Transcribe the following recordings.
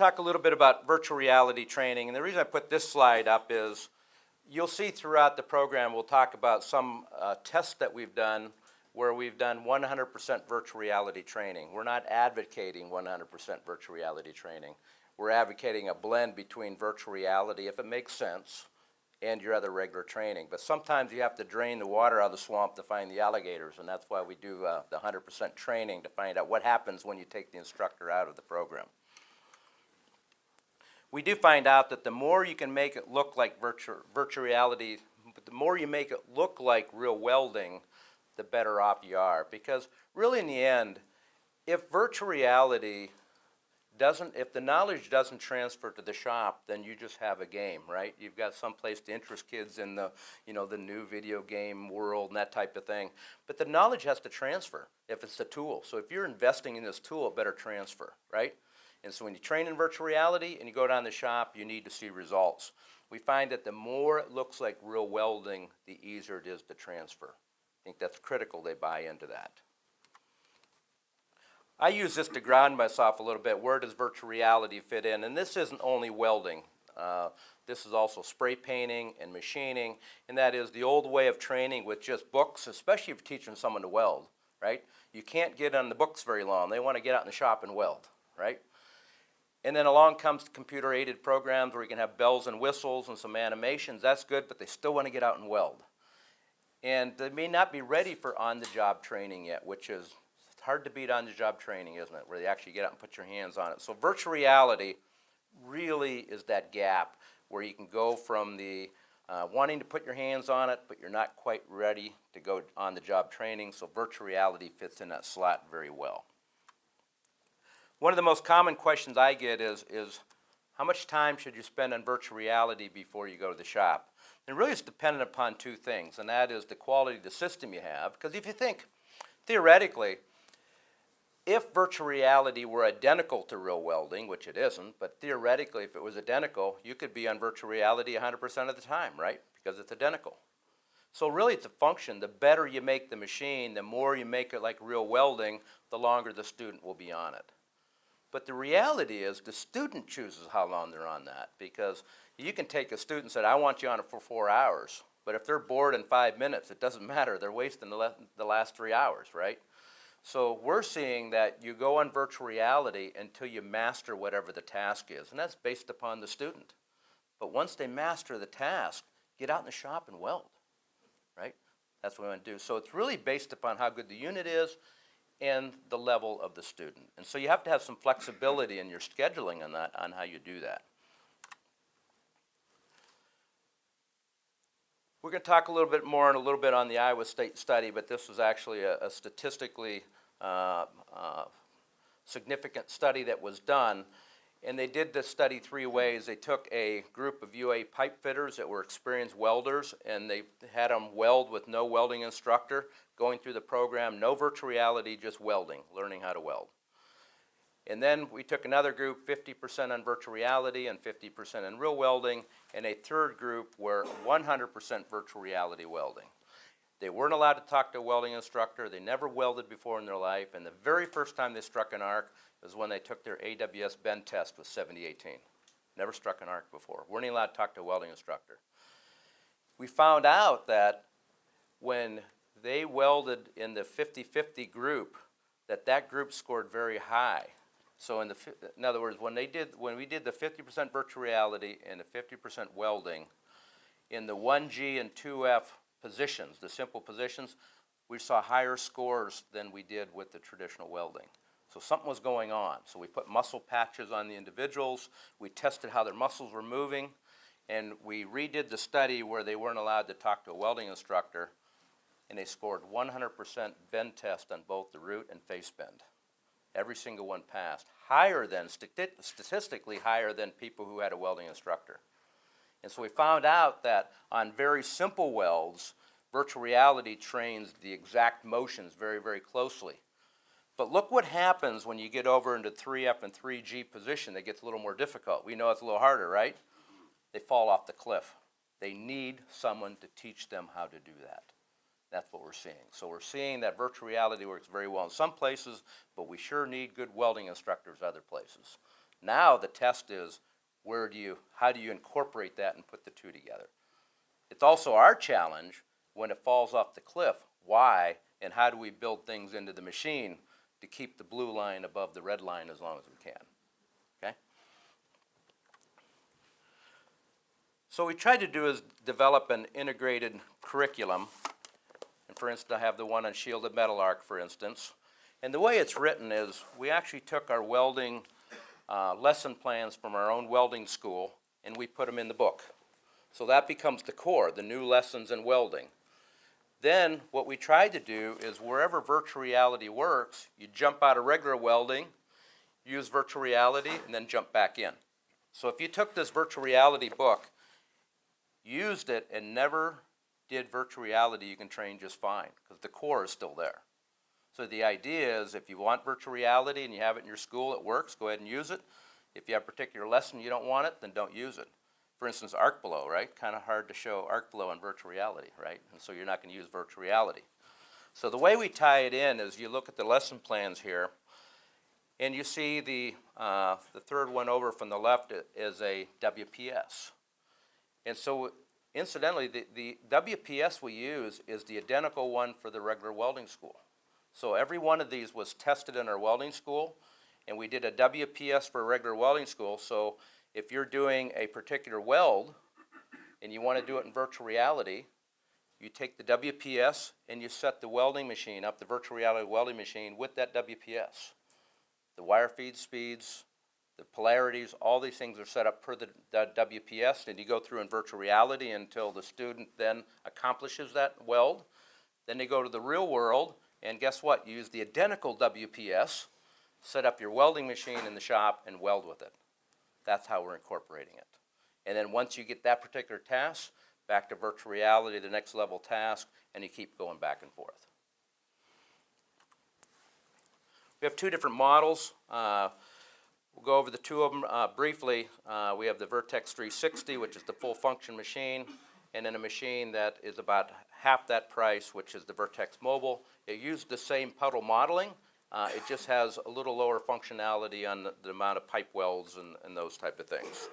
talk a little bit about virtual reality training, and the reason I put this slide up is you'll see throughout the program we'll talk about some tests that we've done where we've done 100% virtual reality training. We're not advocating 100% virtual reality training. We're advocating a blend between virtual reality, if it makes sense, and your other regular training. But sometimes you have to drain the water out of the swamp to find the alligators, and that's why we do the 100% training to find out what happens when you take the instructor out of the program. We do find out that the more you can make it look like virtual reality, the more you make it look like real welding, the better off you are. Because really in the end, if virtual reality if the knowledge doesn't transfer to the shop, then you just have a game, right? You've got some place to interest kids in the, the new video game world and that type of thing. But the knowledge has to transfer if it's a tool. So if you're investing in this tool, it better transfer, right? And so when you train in virtual reality and you go down the shop, you need to see results. We find that the more it looks like real welding, the easier it is to transfer. I think that's critical they buy into that. I use this to ground myself a little bit. Where does virtual reality fit in? And this isn't only welding. This is also spray painting and machining, and that is the old way of training with just books, especially if you're teaching someone to weld, right? You can't get on the books very long. They want to get out in the shop and weld, right? And then along comes computer-aided programs where you can have bells and whistles and some animations. That's good, but they still want to get out and weld. And they may not be ready for on-the-job training yet, which is hard to beat on-the-job training, isn't it, where you actually get out and put your hands on it. So virtual reality really is that gap where you can go from the wanting to put your hands on it, but you're not quite ready to go on-the-job training. So virtual reality fits in that slot very well. One of the most common questions I get is how much time should you spend on virtual reality before you go to the shop? And really it's dependent upon two things, and that is the quality of the system you have. Because if you think, theoretically, if virtual reality were identical to real welding, which it isn't, but theoretically if it was identical, you could be on virtual reality 100% of the time, right? Because it's identical. So really it's a function. The better you make the machine, the more you make it like real welding, the longer the student will be on it. But the reality is the student chooses how long they're on that, because you can take a student and say, I want you on it for 4 hours, but if they're bored in 5 minutes, it doesn't matter. They're wasting the last 3 hours, right? So we're seeing that you go on virtual reality until you master whatever the task is, and that's based upon the student. But once they master the task, get out in the shop and weld, right? That's what we want to do. So it's really based upon how good the unit is and the level of the student. And so you have to have some flexibility in your scheduling on that, on how you do that. We're going to talk a little bit more and a little bit on the Iowa State study, but this was actually a statistically significant study that was done. And they did this study 3 ways. They took a group of UA pipe fitters that were experienced welders, and they had them weld with no welding instructor, going through the program, no virtual reality, just welding, learning how to weld. And then we took another group, 50% on virtual reality and 50% in real welding, and a third group were 100% virtual reality welding. They weren't allowed to talk to a welding instructor. They never welded before in their life, and the very first time they struck an arc was when they took their AWS bend test with 7018. Never struck an arc before. Weren't allowed to talk to a welding instructor. We found out that when they welded in the 50-50 group, that group scored very high. So in other words, when we did the 50% virtual reality and the 50% welding, in the 1G and 2F positions, the simple positions, we saw higher scores than we did with the traditional welding. So something was going on. So we put muscle patches on the individuals, we tested how their muscles were moving, and we redid the study where they weren't allowed to talk to a welding instructor, and they scored 100% bend test on both the root and face bend. Every single one passed, statistically higher than people who had a welding instructor. And so we found out that on very simple welds, virtual reality trains the exact motions very, very closely. But look what happens when you get over into 3F and 3G position. It gets a little more difficult. We know it's a little harder, right? They fall off the cliff. They need someone to teach them how to do that. That's what we're seeing. So we're seeing that virtual reality works very well in some places, but we sure need good welding instructors other places. Now the test is how do you incorporate that and put the two together? It's also our challenge when it falls off the cliff, why and how do we build things into the machine to keep the blue line above the red line as long as we can, okay? So what we tried to do is develop an integrated curriculum. And for instance, I have the one on shielded metal arc, for instance. And the way it's written is we actually took our welding lesson plans from our own welding school and we put them in the book. So that becomes the core, the new lessons in welding. Then what we tried to do is wherever virtual reality works, you jump out of regular welding, use virtual reality, and then jump back in. So if you took this virtual reality book, used it, and never did virtual reality, you can train just fine because the core is still there. So the idea is if you want virtual reality and you have it in your school, it works, go ahead and use it. If you have a particular lesson you don't want it, then don't use it. For instance, arc blow, right? Kind of hard to show arc blow in virtual reality, right? And so you're not going to use virtual reality. So the way we tie it in is you look at the lesson plans here, and you see the third one over from the left is a WPS. And so incidentally, the WPS we use is the identical one for the regular welding school. So every one of these was tested in our welding school, and we did a WPS for a regular welding school. So if you're doing a particular weld and you want to do it in virtual reality, you take the WPS and you set the welding machine up, the virtual reality welding machine, with that WPS. The wire feed speeds, the polarities, all these things are set up per the WPS, and you go through in virtual reality until the student then accomplishes that weld. Then they go to the real world, and guess what? You use the identical WPS, set up your welding machine in the shop, and weld with it. That's how we're incorporating it. And then once you get that particular task, back to virtual reality, the next level task, and you keep going back and forth. We have two different models. We'll go over the two of them briefly. We have the VRTEX 360, which is the full function machine, and then a machine that is about half that price, which is the VRTEX Mobile. It used the same puddle modeling. It just has a little lower functionality on the amount of pipe welds and those type of things.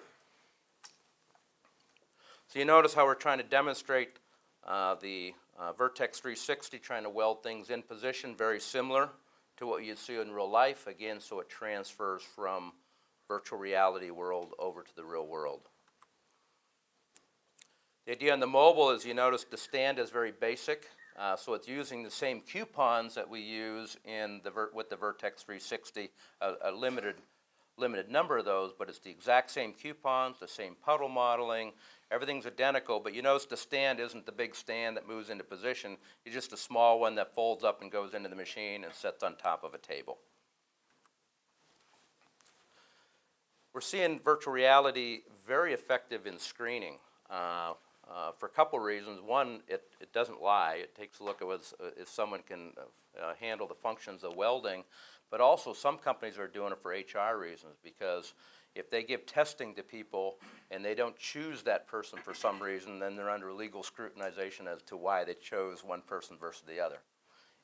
So you notice how we're trying to demonstrate the VRTEX 360, trying to weld things in position, very similar to what you'd see in real life, again, so it transfers from virtual reality world over to the real world. The idea on the mobile is, you notice the stand is very basic, so it's using the same coupons that we use in with the VRTEX 360, a limited number of those, but it's the exact same coupons, the same puddle modeling, everything's identical, but you notice the stand isn't the big stand that moves into position. It's just a small one that folds up and goes into the machine and sits on top of a table. We're seeing virtual reality very effective in screening for a couple reasons. One, it doesn't lie. It takes a look at if someone can handle the functions of welding, but also some companies are doing it for HR reasons, because if they give testing to people and they don't choose that person for some reason, then they're under legal scrutinization as to why they chose one person versus the other.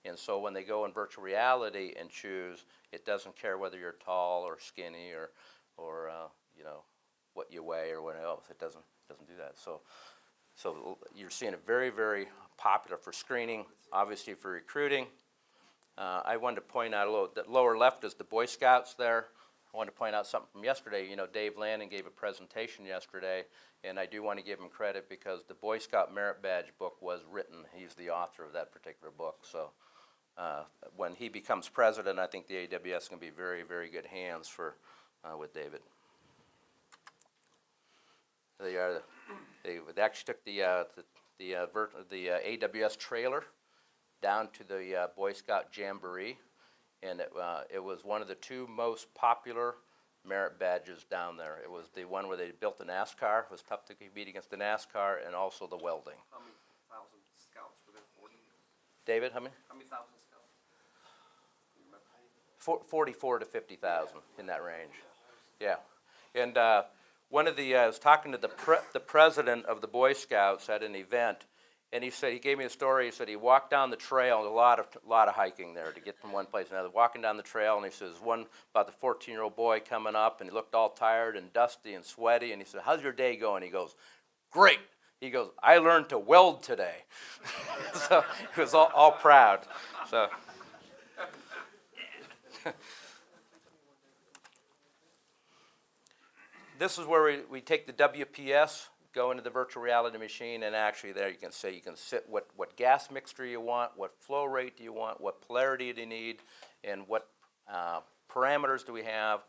And so when they go in virtual reality and choose, it doesn't care whether you're tall or skinny or you know, what you weigh or what else. It doesn't do that. So you're seeing it very, very popular for screening, obviously for recruiting. I wanted to point out a little, that lower left is the Boy Scouts there. I wanted to point out something from yesterday. You know, Dave Landon gave a presentation yesterday, and I do want to give him credit because the Boy Scout Merit Badge book was written. He's the author of that particular book. So when he becomes president, I think the AWS is going to be very, very good hands for with David. They actually took the AWS trailer down to the Boy Scout Jamboree, and it was one of the two most popular merit badges down there. It was the one where they built the NASCAR. It was tough to compete against the NASCAR, and also the welding. How many thousand scouts were there? 40? David, how many? How many thousand scouts? 44 to 50,000 in that range. Yeah, and one of the I was talking to the president of the Boy Scouts at an event, And he said, he gave me a story. He said he walked down the trail, and a lot of hiking there to get from one place to another. Walking down the trail, and he says, one about the 14-year-old boy coming up, and he looked all tired and dusty and sweaty. And he said, "How's your day going?" He goes, "Great." He goes, "I learned to weld today." So he was all proud. So. This is where we take the WPS, go into the virtual reality machine, and actually there you can sit what gas mixture you want, what flow rate do you want, what polarity do you need, and what parameters do we have.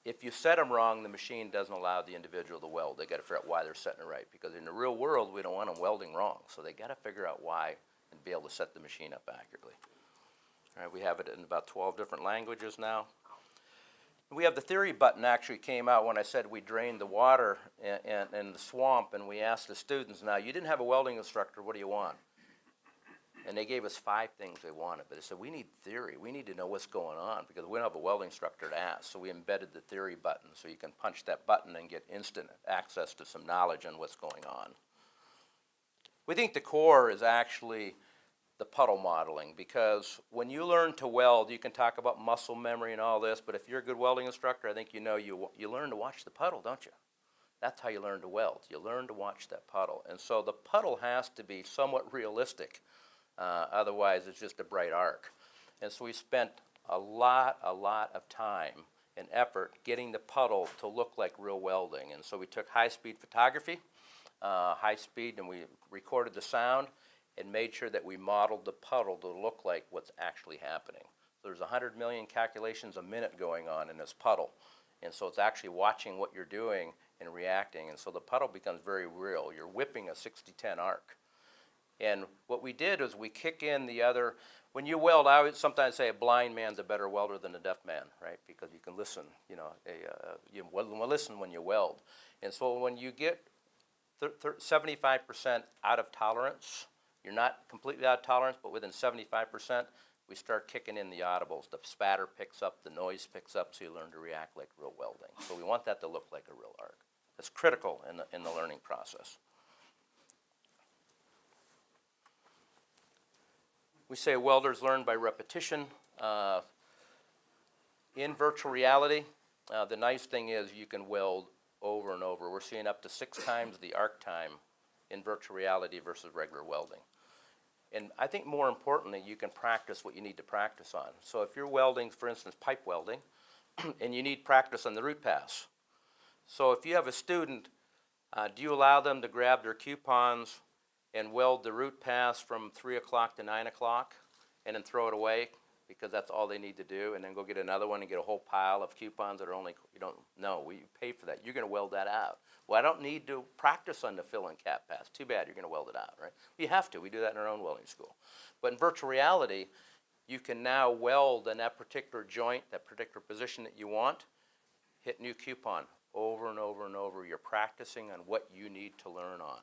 If you set them wrong, the machine doesn't allow the individual to weld. They got to figure out why they're setting it right, because in the real world we don't want them welding wrong. So they got to figure out why and be able to set the machine up accurately. All right, we have it in about 12 different languages now. We have the theory button actually came out when I said we drained the water in the swamp, and we asked the students, now you didn't have a welding instructor, what do you want? And they gave us 5 things they wanted, but they said we need theory, we need to know what's going on because we don't have a welding instructor to ask. So we embedded the theory button so you can punch that button and get instant access to some knowledge on what's going on. We think the core is actually the puddle modeling, because when you learn to weld, you can talk about muscle memory and all this, but if you're a good welding instructor, I think you know you learn to watch the puddle, don't you? That's how you learn to weld. You learn to watch that puddle. And so the puddle has to be somewhat realistic, otherwise it's just a bright arc. And so we spent a lot of time and effort getting the puddle to look like real welding. And so we took high-speed photography, high speed, and we recorded the sound, and made sure that we modeled the puddle to look like what's actually happening. So there's 100 million calculations a minute going on in this puddle. And so it's actually watching what you're doing and reacting. And so the puddle becomes very real. You're whipping a 60-10 arc. And what we did is we kick in the other, when you weld, I would sometimes say a blind man's a better welder than a deaf man, right? Because you can listen, you listen when you weld. And so when you get 75% out of tolerance, you're not completely out of tolerance, but within 75%, we start kicking in the audibles. The spatter picks up, the noise picks up, so you learn to react like real welding. So we want that to look like a real arc. That's critical in the learning process. We say welders learn by repetition. In virtual reality, the nice thing is you can weld over and over. We're seeing up to 6 times the arc time in virtual reality versus regular welding. And I think more importantly, you can practice what you need to practice on. So if you're welding, for instance, pipe welding, and you need practice on the root pass. So if you have a student, do you allow them to grab their coupons and weld the root pass from 3 o'clock to 9 o'clock and then throw it away because that's all they need to do, and then go get another one and get a whole pile of coupons that are only, you don't know, we pay for that. You're going to weld that out. Well, I don't need to practice on the fill and cap pass. Too bad, you're going to weld it out, right? You have to. We do that in our own welding school. But in virtual reality, you can now weld in that particular joint, that particular position that you want, hit new coupon over and over and over. You're practicing on what you need to learn on.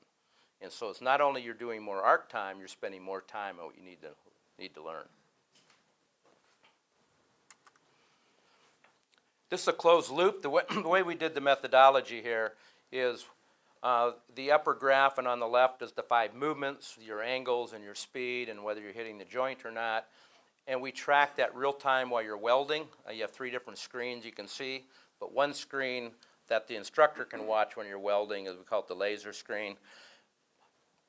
And so it's not only you're doing more arc time, you're spending more time on what you need to learn. This is a closed loop. The way we did the methodology here is the upper graph, and on the left is the 5 movements, your angles and your speed and whether you're hitting the joint or not. And we track that real time while you're welding. You have 3 different screens you can see, but one screen that the instructor can watch when you're welding is, we call it the laser screen,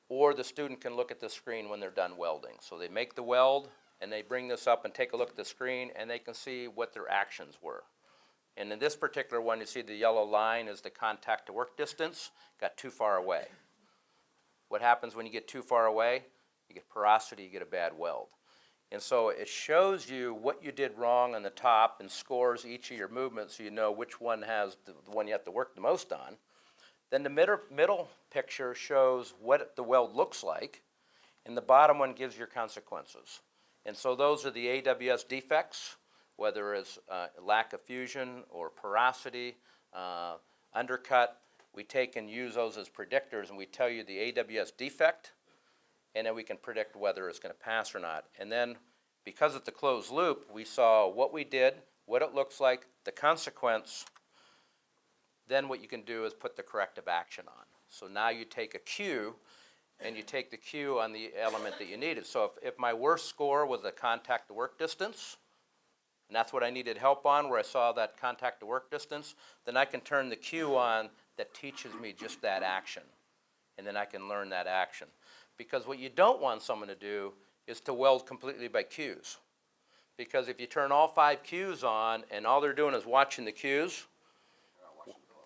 or the student can look at the screen when they're done welding. So they make the weld and they bring this up and take a look at the screen, and they can see what their actions were. And in this particular one, you see the yellow line is the contact to work distance, got too far away. What happens when you get too far away? You get porosity, you get a bad weld. And so it shows you what you did wrong on the top and scores each of your movements so you know which one has the one you have to work the most on. Then the middle picture shows what the weld looks like, and the bottom one gives your consequences. And so those are the AWS defects, whether it's lack of fusion or porosity, undercut. We take and use those as predictors, and we tell you the AWS defect, and then we can predict whether it's going to pass or not. And then, because it's a closed loop, we saw what we did, what it looks like, the consequence. Then what you can do is put the corrective action on. So now you take a cue, and you take the cue on the element that you needed. So if my worst score was a contact to work distance, and that's what I needed help on, where I saw that contact to work distance, then I can turn the cue on that teaches me just that action, and then I can learn that action. Because what you don't want someone to do is to weld completely by cues. Because if you turn all 5 cues on and all they're doing is watching the cues,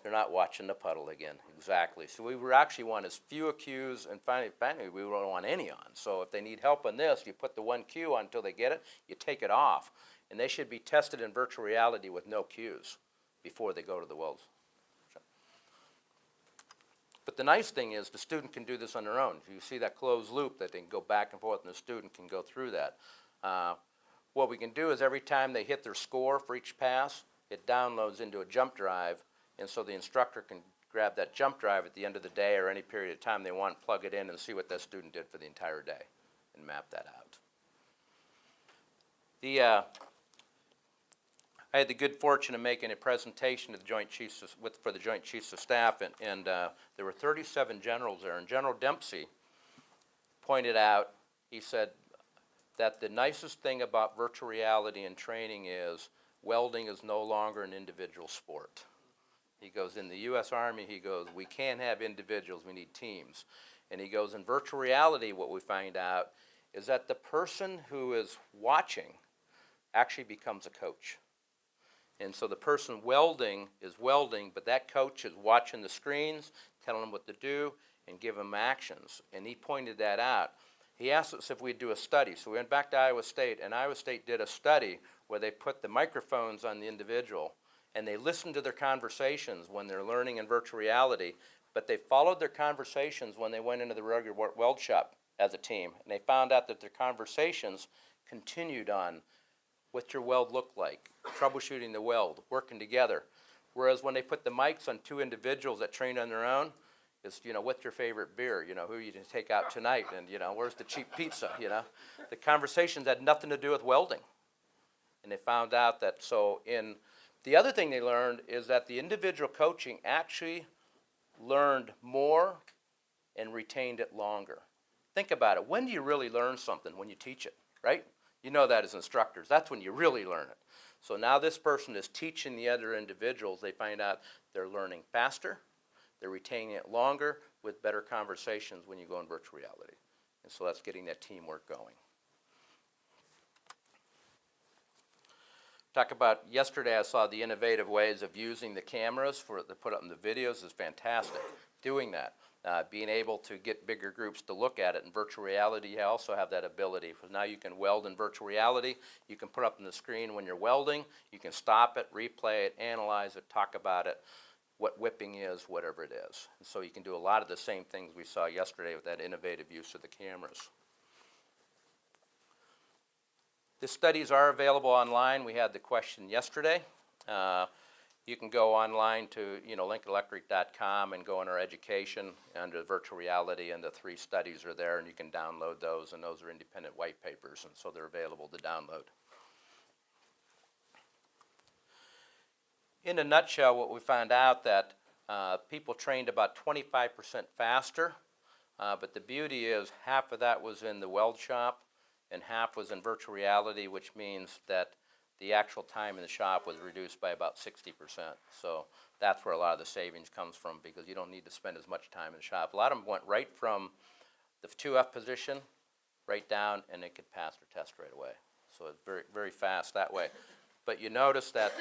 they're not watching the puddle again. Exactly. So we actually want as few cues, and finally we don't want any on. So if they need help on this, you put the 1 cue on until they get it, you take it off. And they should be tested in virtual reality with no cues before they go to the welds. But the nice thing is the student can do this on their own. You see that closed loop that they can go back and forth, and the student can go through that. What we can do is every time they hit their score for each pass, it downloads into a jump drive, and so the instructor can grab that jump drive at the end of the day or any period of time they want, plug it in, and see what that student did for the entire day and map that out. I had the good fortune of making a presentation to the Joint Chiefs for the Joint Chiefs of Staff, and there were 37 generals there, and General Dempsey pointed out, he said that the nicest thing about virtual reality and training is welding is no longer an individual sport. He goes, in the U.S. Army, he goes, we can't have individuals, we need teams. And he goes, in virtual reality, what we find out is that the person who is watching actually becomes a coach. And so the person welding is welding, but that coach is watching the screens, telling them what to do, and give them actions. And he pointed that out. He asked us if we'd do a study. So we went back to Iowa State, and Iowa State did a study where they put the microphones on the individual, and they listened to their conversations when they're learning in virtual reality, but they followed their conversations when they went into the regular weld shop as a team. And they found out that their conversations continued on what's your weld look like, troubleshooting the weld, working together. Whereas when they put the mics on 2 individuals that trained on their own, it's, what's your favorite beer? Who are you going to take out tonight? And, where's the cheap pizza? The conversations had nothing to do with welding. And they found out that, the other thing they learned is that the individual coaching actually learned more and retained it longer. Think about it. When do you really learn something? When you teach it, right? You know that as instructors. That's when you really learn it. So now this person is teaching the other individuals. They find out they're learning faster. They're retaining it longer with better conversations when you go in virtual reality. And so that's getting that teamwork going. Talk about yesterday, I saw the innovative ways of using the cameras to put up in the videos is fantastic. Doing that. Being able to get bigger groups to look at it in virtual reality, you also have that ability. Because now you can weld in virtual reality. You can put up on the screen when you're welding. You can stop it, replay it, analyze it, talk about it, what whipping is, whatever it is. And so you can do a lot of the same things we saw yesterday with that innovative use of the cameras. The studies are available online. We had the question yesterday. You can go online to lincolnelectric.com and go in our education under virtual reality, and the 3 studies are there, and you can download those, and those are independent white papers, and so they're available to download. In a nutshell, what we found out that people trained about 25% faster, but the beauty is half of that was in the weld shop and half was in virtual reality, which means that the actual time in the shop was reduced by about 60%. So that's where a lot of the savings comes from, because you don't need to spend as much time in the shop. A lot of them went right from the 2F position right down, and they could pass their test right away. So it's very, very fast that way. But you notice that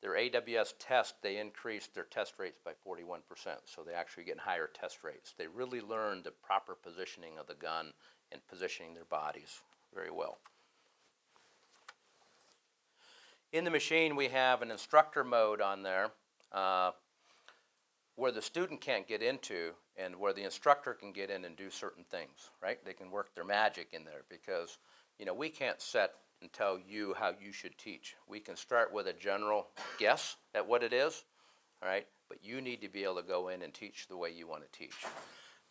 their AWS test, they increased their test rates by 41%. So they're actually getting higher test rates. They really learned the proper positioning of the gun and positioning their bodies very well. In the machine, we have an instructor mode on there where the student can't get into, and where the instructor can get in and do certain things, right? They can work their magic in there, because we can't set and tell you how you should teach. We can start with a general guess at what it is, all right? But you need to be able to go in and teach the way you want to teach.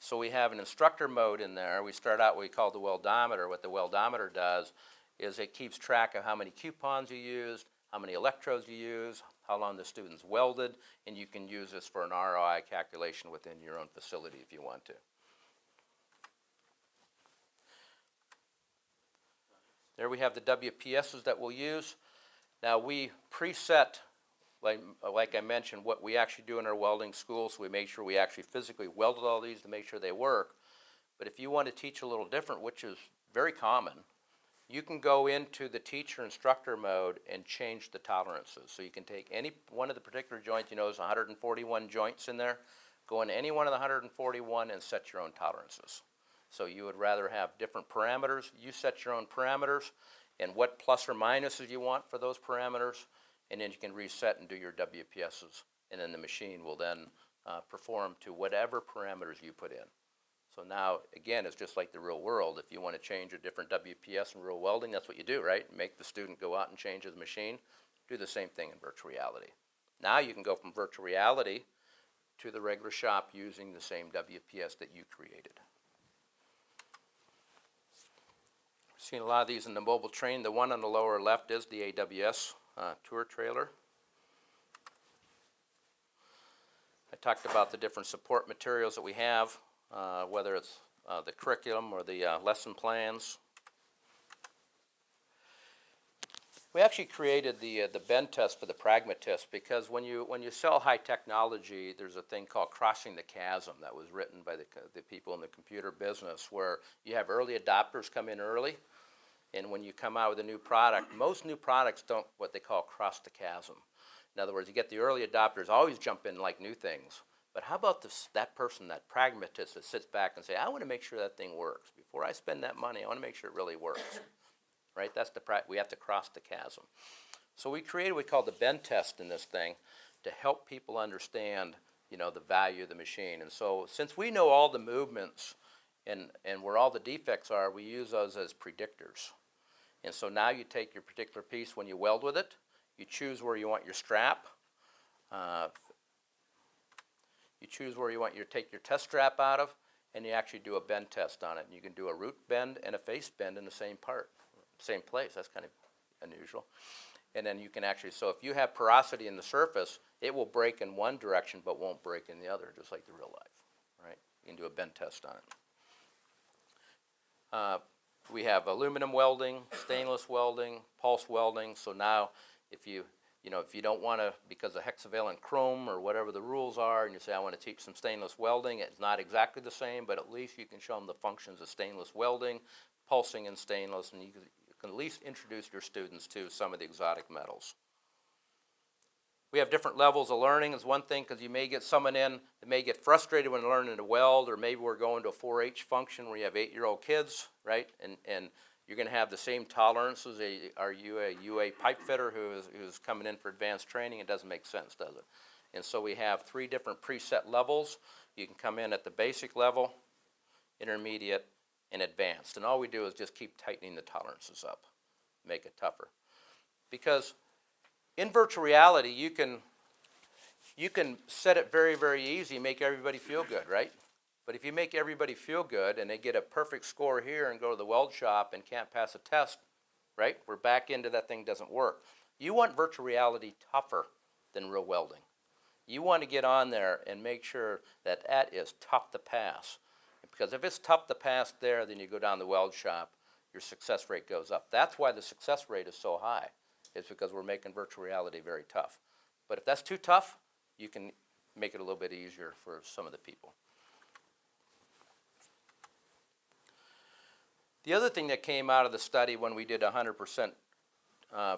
So we have an instructor mode in there. We start out what we call the weldometer. What the weldometer does is it keeps track of how many coupons you used, how many electrodes you use, how long the student's welded, and you can use this for an ROI calculation within your own facility if you want to. There we have the WPSs that we'll use. Now we preset, like I mentioned, what we actually do in our welding school, so we make sure we actually physically welded all these to make sure they work. But if you want to teach a little different, which is very common, you can go into the teacher instructor mode and change the tolerances. So you can take any one of the particular joints, you know there's 141 joints in there, go into any one of the 141 and set your own tolerances. So you would rather have different parameters, you set your own parameters and what plus or minuses you want for those parameters, and then you can reset and do your WPSs, and then the machine will then perform to whatever parameters you put in. So now, again, it's just like the real world. If you want to change a different WPS in real welding, that's what you do, right? Make the student go out and change his machine. Do the same thing in virtual reality. Now you can go from virtual reality to the regular shop using the same WPS that you created. Seen a lot of these in the mobile train. The one on the lower left is the AWS tour trailer. I talked about the different support materials that we have, whether it's the curriculum or the lesson plans. We actually created the bend test for the pragmatist because when you sell high technology, there's a thing called crossing the chasm that was written by the people in the computer business, where you have early adopters come in early, and when you come out with a new product, most new products don't what they call cross the chasm. In other words, you get the early adopters always jump in like new things. But how about that person, that pragmatist that sits back and say, I want to make sure that thing works. Before I spend that money, I want to make sure it really works. Right? That's we have to cross the chasm. So we created what we call the bend test in this thing to help people understand, the value of the machine. And so since we know all the movements and where all the defects are, we use those as predictors. And so now you take your particular piece when you weld with it, you choose where you want your strap, you choose where you want take your test strap out of, and you actually do a bend test on it. And you can do a root bend and a face bend in the same part, same place. That's kind of unusual. And then you can actually, so if you have porosity in the surface, it will break in one direction but won't break in the other, just like the real life, right? You can do a bend test on it. We have aluminum welding, stainless welding, pulse welding. So now if you don't want to, because of hexavalent chrome or whatever the rules are, and you say, I want to teach some stainless welding, it's not exactly the same, but at least you can show them the functions of stainless welding, pulsing in stainless, and you can at least introduce your students to some of the exotic metals. We have different levels of learning is one thing, because you may get someone in that may get frustrated when learning to weld, or maybe we're going to a 4-H function where you have 8-year-old kids, right? And you're going to have the same tolerances. Are you a UA pipe fitter who's coming in for advanced training? It doesn't make sense, does it? And so we have 3 different preset levels. You can come in at the basic level, intermediate, and advanced. And all we do is just keep tightening the tolerances up, make it tougher. Because in virtual reality, you can set it very, very easy, make everybody feel good, right? But if you make everybody feel good and they get a perfect score here and go to the weld shop and can't pass a test, right? We're back into that thing doesn't work. You want virtual reality tougher than real welding. You want to get on there and make sure that that is tough to pass. Because if it's tough to pass there, then you go down the weld shop, your success rate goes up. That's why the success rate is so high. It's because we're making virtual reality very tough. But if that's too tough, you can make it a little bit easier for some of the people. The other thing that came out of the study when we did 100%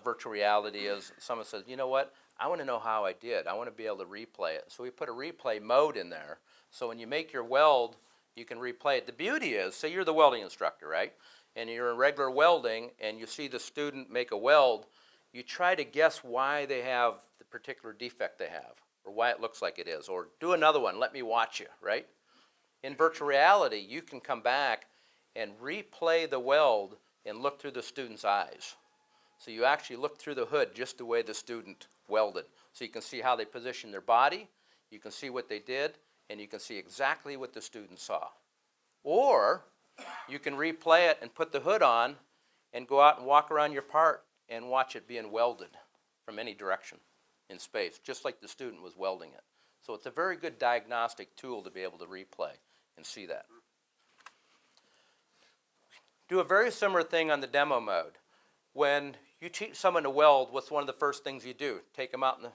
virtual reality is someone says, you know what, I want to know how I did. I want to be able to replay it. So we put a replay mode in there. So when you make your weld, you can replay it. The beauty is, say you're the welding instructor, right? And you're in regular welding and you see the student make a weld, you try to guess why they have the particular defect they have, or why it looks like it is, or do another one, let me watch you, right? In virtual reality, you can come back and replay the weld and look through the student's eyes. So you actually look through the hood just the way the student welded. So you can see how they positioned their body, you can see what they did, and you can see exactly what the student saw. Or you can replay it and put the hood on and go out and walk around your part and watch it being welded from any direction in space, just like the student was welding it. So it's a very good diagnostic tool to be able to replay and see that. Do a very similar thing on the demo mode. When you teach someone to weld, what's one of the first things you do? Take them out and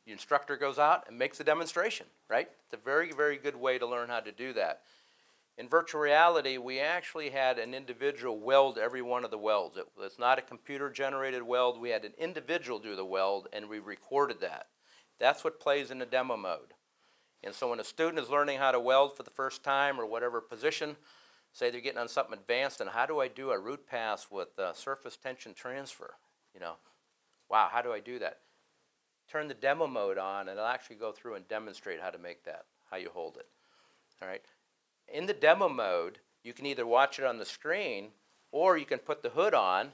the instructor goes out and makes a demonstration, right? It's a very, very good way to learn how to do that. In virtual reality, we actually had an individual weld every one of the welds. It was not a computer-generated weld. We had an individual do the weld, and we recorded that. That's what plays in the demo mode. And so when a student is learning how to weld for the first time or whatever position, say they're getting on something advanced, and how do I do a root pass with surface tension transfer? You know, wow, how do I do that? Turn the demo mode on, and it'll actually go through and demonstrate how to make that, how you hold it. All right. In the demo mode, you can either watch it on the screen, or you can put the hood on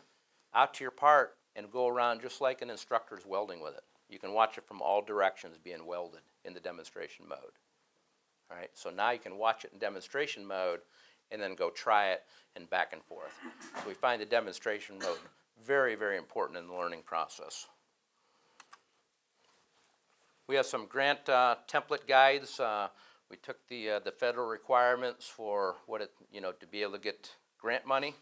out to your part and go around just like an instructor's welding with it. You can watch it from all directions being welded in the demonstration mode. All right, so now you can watch it in demonstration mode and then go try it and back and forth. So we find the demonstration mode very, very important in the learning process. We have some grant template guides. We took the federal requirements for what it, to be able to get grant money,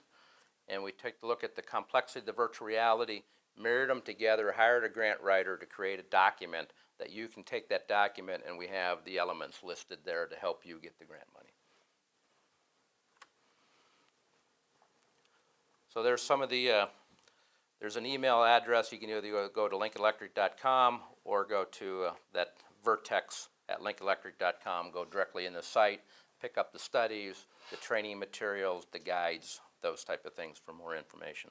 and we took a look at the complexity of the virtual reality, mirrored them together, hired a grant writer to create a document that you can take that document, and we have the elements listed there to help you get the grant money. So there's some of the, there's an email address. You can either go to lincolnelectric.com or go to that VRTEX at lincolnelectric.com, go directly in the site, pick up the studies, the training materials, the guides, those type of things for more information.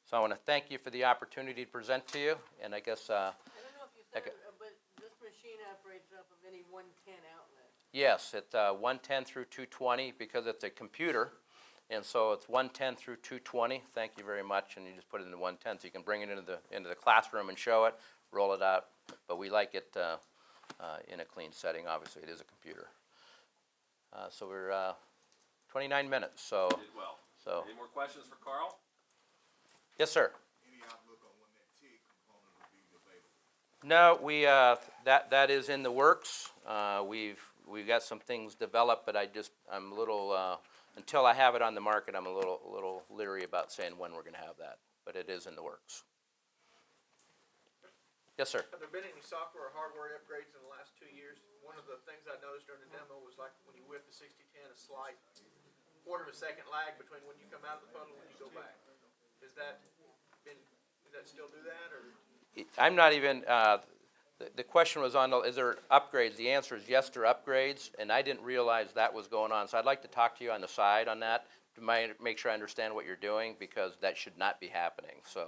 So I want to thank you for the opportunity to present to you, and I guess I don't know if you said it, but this machine operates off of any 110 outlet. yes, it's 110 through 220 because it's a computer, and so it's 110 through 220. Thank you very much, and you just put it into 110, so you can bring it into the classroom and show it, roll it out, but we like it in a clean setting. Obviously, it is a computer. So we're 29 minutes. So You did well. So any more questions for Carl? yes, sir. Any outlook on when that TIG component will be available? No, we that is in the works. We've got some things developed, but I'm a little until I have it on the market. I'm a little leery about saying when we're going to have that, but it is in the works. Yes, sir. Have there been any software or hardware upgrades in the last 2 years? One of the things I noticed during the demo was like when you whip the 6010, a slight quarter of a second lag between when you come out of the puddle and when you go back. Does that still do that, or? I'm not even. The question was on, is there upgrades? The answer is yes, there are upgrades, and I didn't realize that was going on. So I'd like to talk to you on the side on that to make sure I understand what you're doing, because that should not be happening. So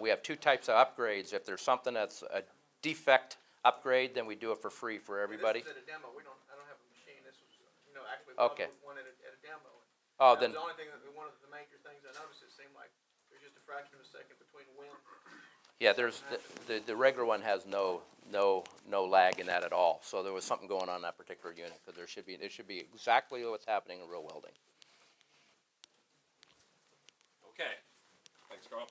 we have two types of upgrades. If there's something that's a defect upgrade, then we do it for free for everybody. This is at a demo. I don't have a machine. This was, actually Okay. one at a demo. Oh, That then was the only thing one of the major things I noticed. It seemed like there's just a fraction of a second between when. yeah, there's the regular one has no lag in that at all. So there was something going on in that particular unit, because it should be exactly what's happening in real welding. Okay. Thanks, Carl.